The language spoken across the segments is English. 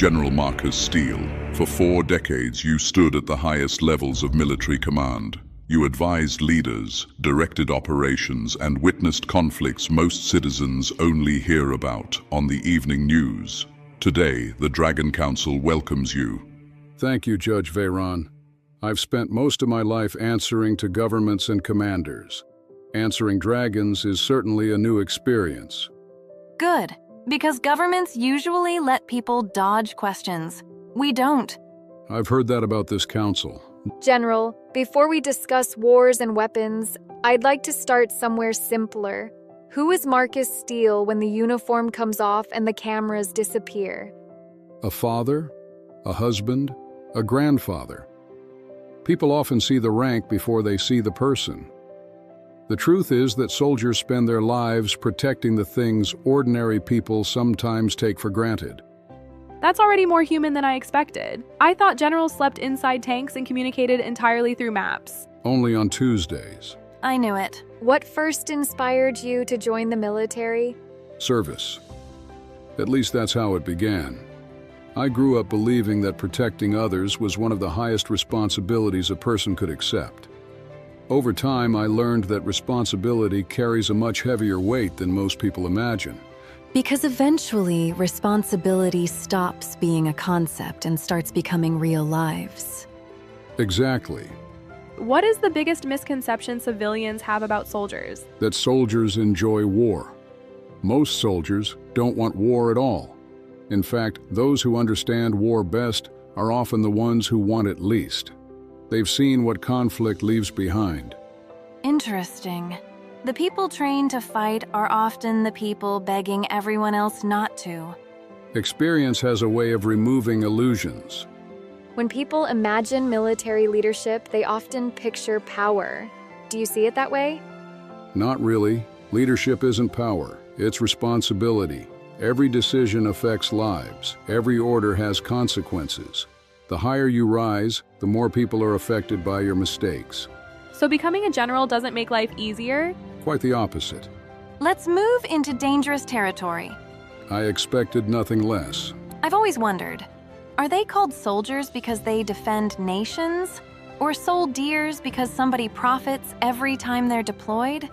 General Marcus Steele, for 4 decades you stood at the highest levels of military command. You advised leaders, directed operations, and witnessed conflicts most citizens only hear about on the evening news. Today, the Dragon Council welcomes you. Thank you, Judge Veyron. I've spent most of my life answering to governments and commanders. Answering dragons is certainly a new experience. Good, because governments usually let people dodge questions. We don't. I've heard that about this council. General, before we discuss wars and weapons, I'd like to start somewhere simpler. Who is Marcus Steele when the uniform comes off and the cameras disappear? A father, a husband, a grandfather. People often see the rank before they see the person. The truth is that soldiers spend their lives protecting the things ordinary people sometimes take for granted. That's already more human than I expected. I thought generals slept inside tanks and communicated entirely through maps. Only on Tuesdays. I knew it. What first inspired you to join the military? Service. At least that's how it began. I grew up believing that protecting others was one of the highest responsibilities a person could accept. Over time, I learned that responsibility carries a much heavier weight than most people imagine. Because eventually, responsibility stops being a concept and starts becoming real lives. Exactly. What is the biggest misconception civilians have about soldiers? That soldiers enjoy war. Most soldiers don't want war at all. In fact, those who understand war best are often the ones who want it least. They've seen what conflict leaves behind. Interesting. The people trained to fight are often the people begging everyone else not to. Experience has a way of removing illusions. When people imagine military leadership, they often picture power. Do you see it that way? Not really. Leadership isn't power, it's responsibility. Every decision affects lives. Every order has consequences. The higher you rise, the more people are affected by your mistakes. So becoming a general doesn't make life easier? Quite the opposite. Let's move into dangerous territory. I expected nothing less. I've always wondered, are they called soldiers because they defend nations? Or soldiers because somebody profits every time they're deployed?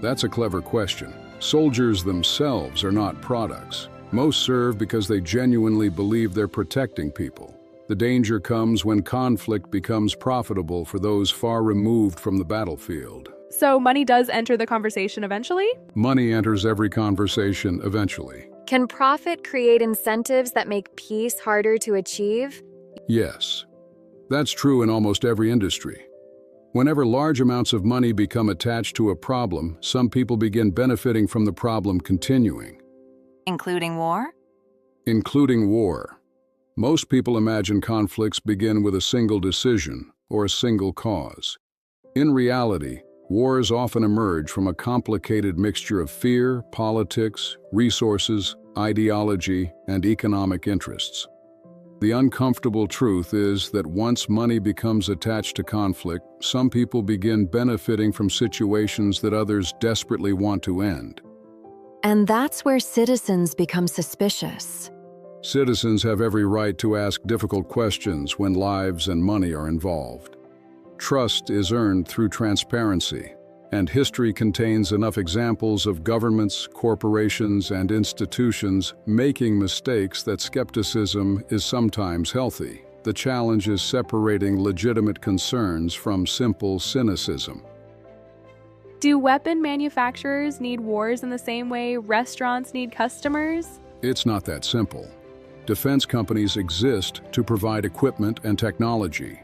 That's a clever question. Soldiers themselves are not products. Most serve because they genuinely believe they're protecting people. The danger comes when conflict becomes profitable for those far removed from the battlefield. So money does enter the conversation eventually? Money enters every conversation eventually. Can profit create incentives that make peace harder to achieve? Yes. That's true in almost every industry. Whenever large amounts of money become attached to a problem, some people begin benefiting from the problem continuing. Including war? Including war. Most people imagine conflicts begin with a single decision or a single cause. In reality, wars often emerge from a complicated mixture of fear, politics, resources, ideology, and economic interests. The uncomfortable truth is that once money becomes attached to conflict, some people begin benefiting from situations that others desperately want to end. And that's where citizens become suspicious. Citizens have every right to ask difficult questions when lives and money are involved. Trust is earned through transparency, and history contains enough examples of governments, corporations, and institutions making mistakes that skepticism is sometimes healthy. The challenge is separating legitimate concerns from simple cynicism. Do weapon manufacturers need wars in the same way restaurants need customers? It's not that simple. Defense companies exist to provide equipment and technology.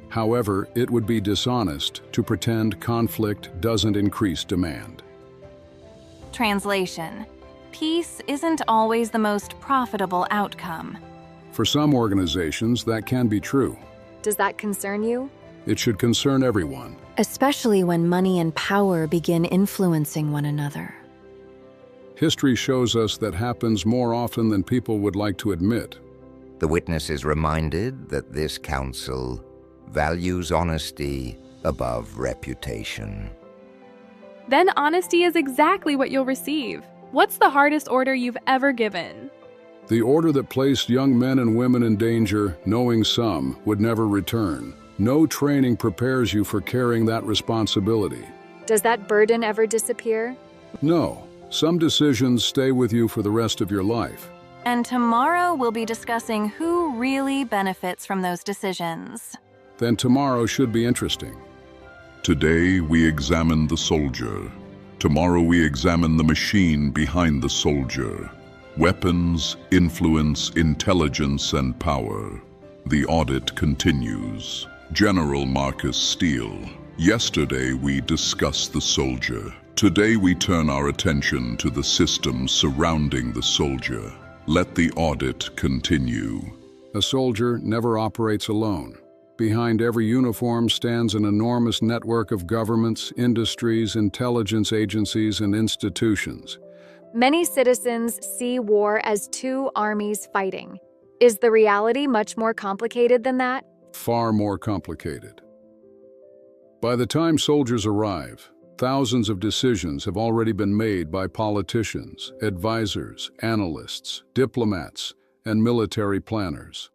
However, it would be dishonest to pretend conflict doesn't increase demand. Translation: peace isn't always the most profitable outcome. For some organizations, that can be true. Does that concern you? It should concern everyone. Especially when money and power begin influencing one another. History shows us that happens more often than people would like to admit. The witness is reminded that this council values honesty above reputation. Then honesty is exactly what you'll receive. What's the hardest order you've ever given? The order that placed young men and women in danger, knowing some would never return. No training prepares you for carrying that responsibility. Does that burden ever disappear? No, some decisions stay with you for the rest of your life. And tomorrow we'll be discussing who really benefits from those decisions. Then tomorrow should be interesting. Today we examine the soldier. Tomorrow we examine the machine behind the soldier. Weapons, influence, intelligence, and power. The audit continues. General Marcus Steele. Yesterday we discussed the soldier. Today we turn our attention to the systems surrounding the soldier. Let the audit continue. A soldier never operates alone. Behind every uniform stands an enormous network of governments, industries, intelligence agencies, and institutions. Many citizens see war as two armies fighting. Is the reality much more complicated than that? Far more complicated. By the time soldiers arrive, thousands of decisions have already been made by politicians, advisors, analysts, diplomats, and military planners.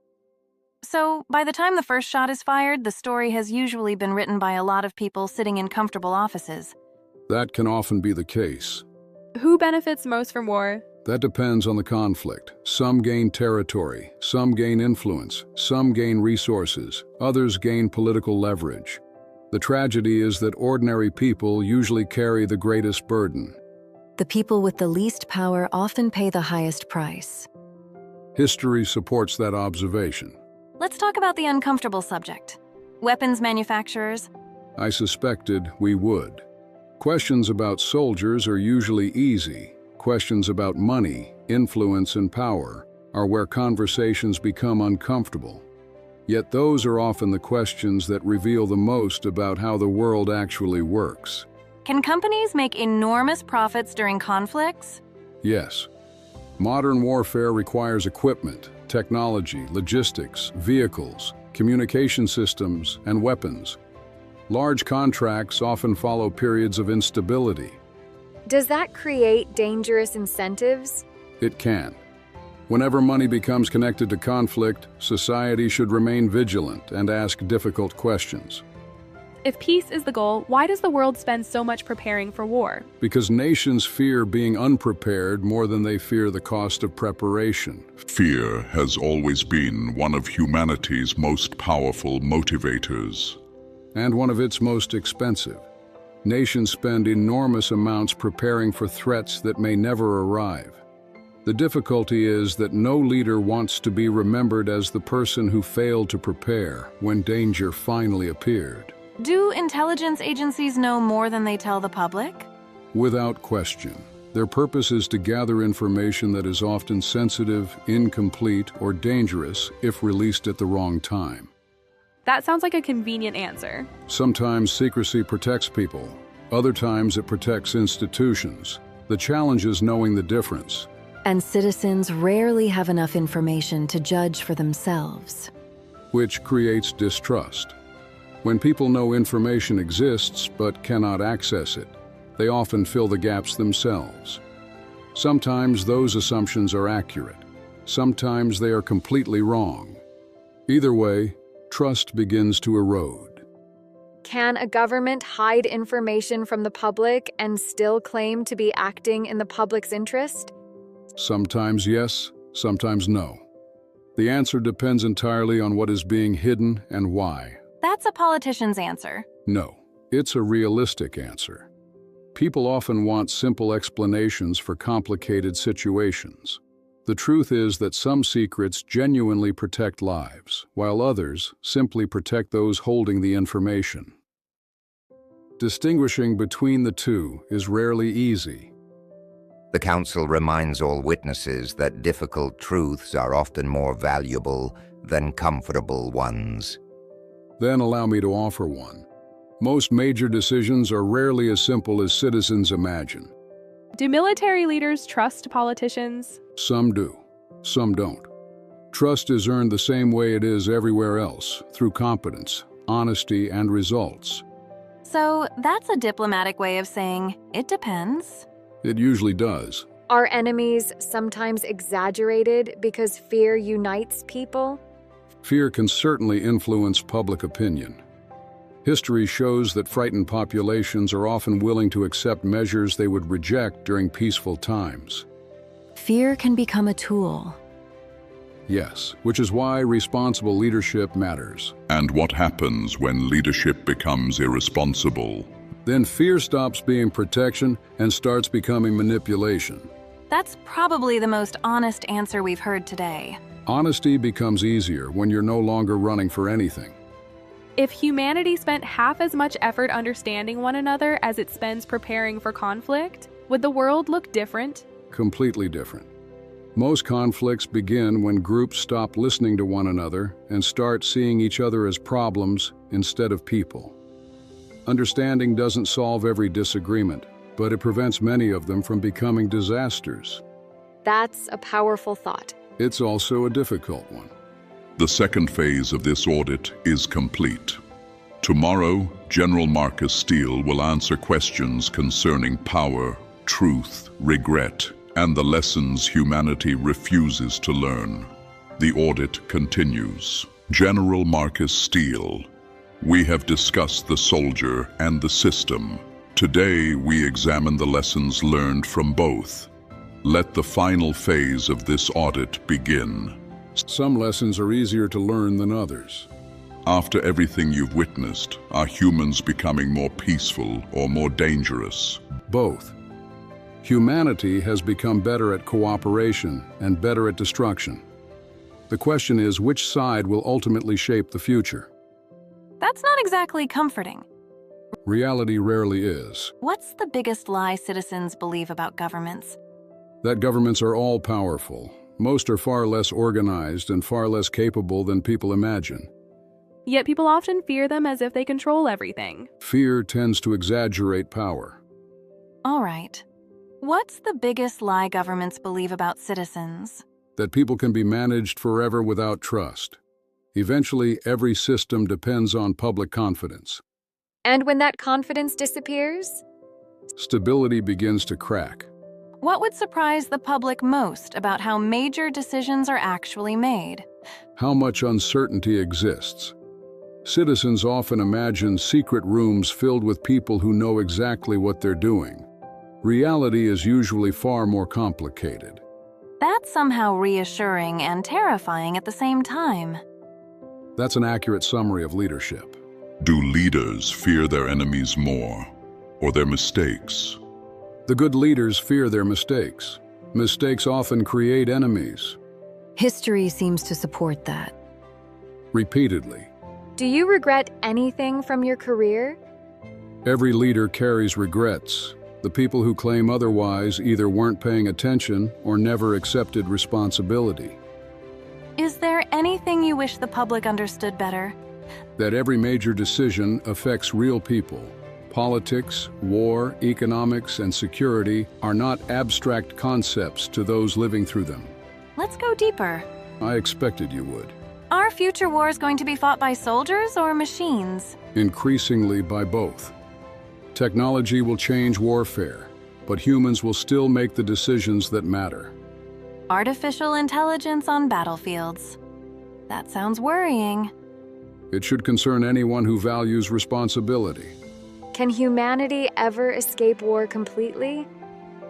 So, by the time the first shot is fired, the story has usually been written by a lot of people sitting in comfortable offices. That can often be the case. Who benefits most from war? That depends on the conflict. Some gain territory, some gain influence, some gain resources, others gain political leverage. The tragedy is that ordinary people usually carry the greatest burden. The people with the least power often pay the highest price. History supports that observation. Let's talk about the uncomfortable subject. Weapons manufacturers. I suspected we would. Questions about soldiers are usually easy. Questions about money, influence, and power are where conversations become uncomfortable. Yet those are often the questions that reveal the most about how the world actually works. Can companies make enormous profits during conflicts? Yes. Modern warfare requires equipment, technology, logistics, vehicles, communication systems, and weapons. Large contracts often follow periods of instability. Does that create dangerous incentives? It can. Whenever money becomes connected to conflict, society should remain vigilant and ask difficult questions. If peace is the goal, why does the world spend so much preparing for war? Because nations fear being unprepared more than they fear the cost of preparation. Fear has always been one of humanity's most powerful motivators. And one of its most expensive. Nations spend enormous amounts preparing for threats that may never arrive. The difficulty is that no leader wants to be remembered as the person who failed to prepare when danger finally appeared. Do intelligence agencies know more than they tell the public? Without question. Their purpose is to gather information that is often sensitive, incomplete, or dangerous if released at the wrong time. That sounds like a convenient answer. Sometimes secrecy protects people. Other times it protects institutions. The challenge is knowing the difference. And citizens rarely have enough information to judge for themselves. Which creates distrust. When people know information exists but cannot access it, they often fill the gaps themselves. Sometimes those assumptions are accurate. Sometimes they are completely wrong. Either way, trust begins to erode. Can a government hide information from the public and still claim to be acting in the public's interest? Sometimes yes, sometimes no. The answer depends entirely on what is being hidden and why. That's a politician's answer. No, it's a realistic answer. People often want simple explanations for complicated situations. The truth is that some secrets genuinely protect lives, while others simply protect those holding the information. Distinguishing between the two is rarely easy. The Council reminds all witnesses that difficult truths are often more valuable than comfortable ones. Then allow me to offer one. Most major decisions are rarely as simple as citizens imagine. Do military leaders trust politicians? Some do, some don't. Trust is earned the same way it is everywhere else, through competence, honesty, and results. So that's a diplomatic way of saying, it depends. It usually does. Are enemies sometimes exaggerated because fear unites people? Fear can certainly influence public opinion. History shows that frightened populations are often willing to accept measures they would reject during peaceful times. Fear can become a tool. Yes, which is why responsible leadership matters. And what happens when leadership becomes irresponsible? Then fear stops being protection and starts becoming manipulation. That's probably the most honest answer we've heard today. Honesty becomes easier when you're no longer running for anything. If humanity spent half as much effort understanding one another as it spends preparing for conflict, would the world look different? Completely different. Most conflicts begin when groups stop listening to one another and start seeing each other as problems instead of people. Understanding doesn't solve every disagreement, but it prevents many of them from becoming disasters. That's a powerful thought. It's also a difficult one. The second phase of this audit is complete. Tomorrow, General Marcus Steele will answer questions concerning power, truth, regret, and the lessons humanity refuses to learn. The audit continues. General Marcus Steele, we have discussed the soldier and the system. Today, we examine the lessons learned from both. Let the final phase of this audit begin. Some lessons are easier to learn than others. After everything you've witnessed, are humans becoming more peaceful or more dangerous? Both. Humanity has become better at cooperation and better at destruction. The question is, which side will ultimately shape the future? That's not exactly comforting. Reality rarely is. What's the biggest lie citizens believe about governments? That governments are all-powerful. Most are far less organized and far less capable than people imagine. Yet people often fear them as if they control everything. Fear tends to exaggerate power. All right. What's the biggest lie governments believe about citizens? That people can be managed forever without trust. Eventually, every system depends on public confidence. And when that confidence disappears? Stability begins to crack. What would surprise the public most about how major decisions are actually made? How much uncertainty exists. Citizens often imagine secret rooms filled with people who know exactly what they're doing. Reality is usually far more complicated. That's somehow reassuring and terrifying at the same time. That's an accurate summary of leadership. Do leaders fear their enemies more, or their mistakes? The good leaders fear their mistakes. Mistakes often create enemies. History seems to support that. Repeatedly. Do you regret anything from your career? Every leader carries regrets. The people who claim otherwise either weren't paying attention or never accepted responsibility. Is there anything you wish the public understood better? That every major decision affects real people. Politics, war, economics, and security are not abstract concepts to those living through them. Let's go deeper. I expected you would. Are future wars going to be fought by soldiers or machines? Increasingly by both. Technology will change warfare, but humans will still make the decisions that matter. Artificial intelligence on battlefields. That sounds worrying. It should concern anyone who values responsibility. Can humanity ever escape war completely?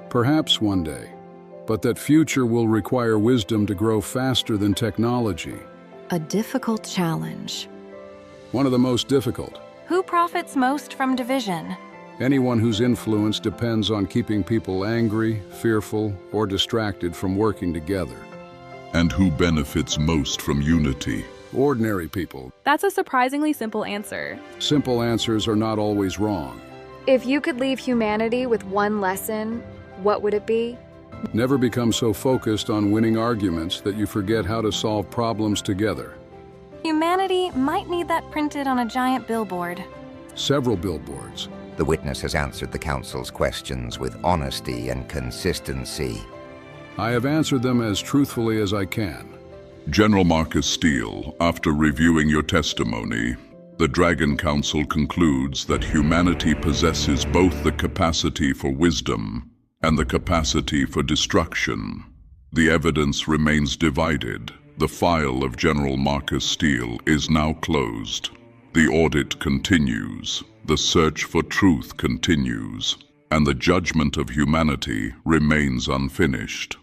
Perhaps one day, but that future will require wisdom to grow faster than technology. A difficult challenge. One of the most difficult. Who profits most from division? Anyone whose influence depends on keeping people angry, fearful, or distracted from working together. And who benefits most from unity? Ordinary people. That's a surprisingly simple answer. Simple answers are not always wrong. If you could leave humanity with one lesson, what would it be? Never become so focused on winning arguments that you forget how to solve problems together. Humanity might need that printed on a giant billboard. Several billboards. The witness has answered the council's questions with honesty and consistency. I have answered them as truthfully as I can. General Marcus Steele, after reviewing your testimony, the Dragon Council concludes that humanity possesses both the capacity for wisdom and the capacity for destruction. The evidence remains divided. The file of General Marcus Steele is now closed. The audit continues, the search for truth continues, and the judgment of humanity remains unfinished.